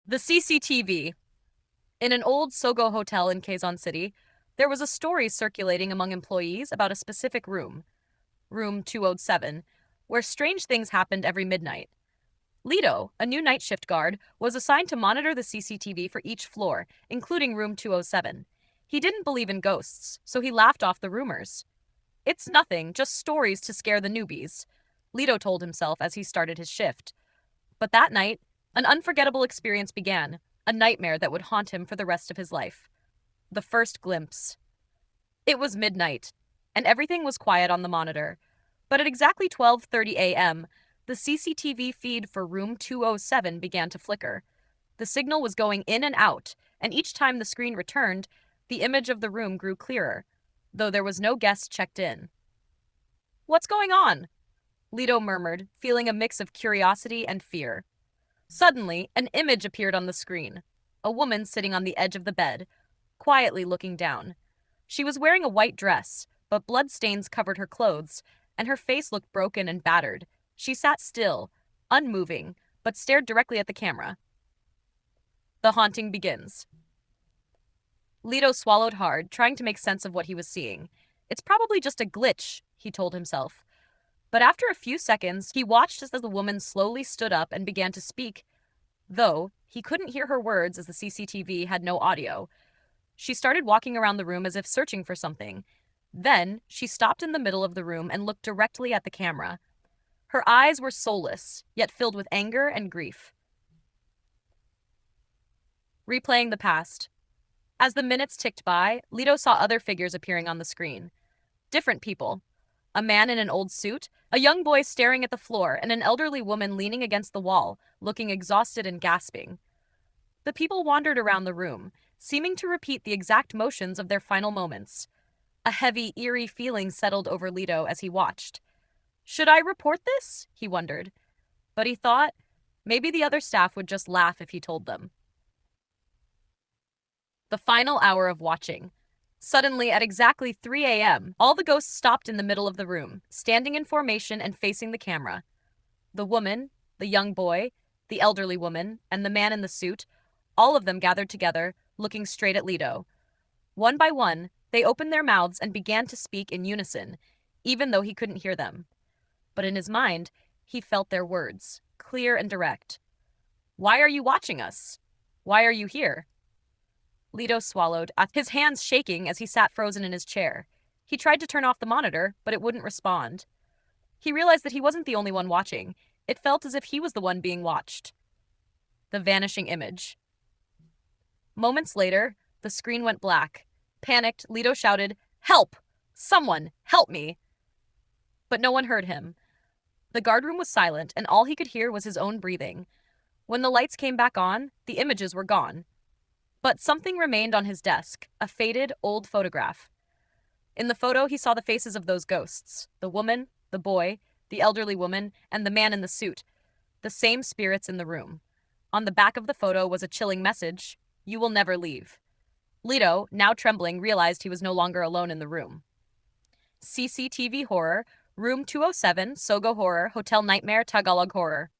The CCTV. In an old Sogo hotel in Quezon City, there was a story circulating among employees about a specific room, room 207, where strange things happened every midnight. Lito, a new night shift guard, was assigned to monitor the CCTV for each floor, including room 207. He didn't believe in ghosts, so he laughed off the rumors. It's nothing, just stories to scare the newbies, Lito told himself as he started his shift. But that night, an unforgettable experience began, a nightmare that would haunt him for the rest of his life. The first glimpse. It was midnight, and everything was quiet on the monitor. But at exactly 12:30 a.m., the CCTV feed for room 207 began to flicker. The signal was going in and out, and each time the screen returned, the image of the room grew clearer, though there was no guest checked in. "What's going on?" Lito murmured, feeling a mix of curiosity and fear. Suddenly, an image appeared on the screen. A woman sitting on the edge of the bed, quietly looking down. She was wearing a white dress, but bloodstains covered her clothes, and her face looked broken and battered. She sat still, unmoving, but stared directly at the camera. The haunting begins. Lito swallowed hard, trying to make sense of what he was seeing. It's probably just a glitch, he told himself. But after a few seconds, he watched as the woman slowly stood up and began to speak, though he couldn't hear her words as the CCTV had no audio. She started walking around the room as if searching for something. Then, she stopped in the middle of the room and looked directly at the camera. Her eyes were soulless, yet filled with anger and grief. Replaying the past. As the minutes ticked by, Lito saw other figures appearing on the screen. Different people. A man in an old suit, a young boy staring at the floor, and an elderly woman leaning against the wall, looking exhausted and gasping. The people wandered around the room, seeming to repeat the exact motions of their final moments. A heavy, eerie feeling settled over Lito as he watched. Should I report this? He wondered. But he thought, maybe the other staff would just laugh if he told them. The final hour of watching. Suddenly, at exactly 3 a.m., all the ghosts stopped in the middle of the room, standing in formation and facing the camera. The woman, the young boy, the elderly woman, and the man in the suit, all of them gathered together, looking straight at Lito. One by one, they opened their mouths and began to speak in unison, even though he couldn't hear them. But in his mind, he felt their words, clear and direct. "Why are you watching us? Why are you here?" Lito swallowed, his hands shaking as he sat frozen in his chair. He tried to turn off the monitor, but it wouldn't respond. He realized that he wasn't the only one watching. It felt as if he was the one being watched. The vanishing image. Moments later, the screen went black. Panicked, Lito shouted, "Help! Someone, help me!" But no one heard him. The guardroom was silent, and all he could hear was his own breathing. When the lights came back on, the images were gone. But something remained on his desk, a faded, old photograph. In the photo, he saw the faces of those ghosts, the woman, the boy, the elderly woman, and the man in the suit, the same spirits in the room. On the back of the photo was a chilling message, "You will never leave." Lito, now trembling, realized he was no longer alone in the room. CCTV Horror, Room 207, Sogo Horror, Hotel Nightmare, Tagalog Horror.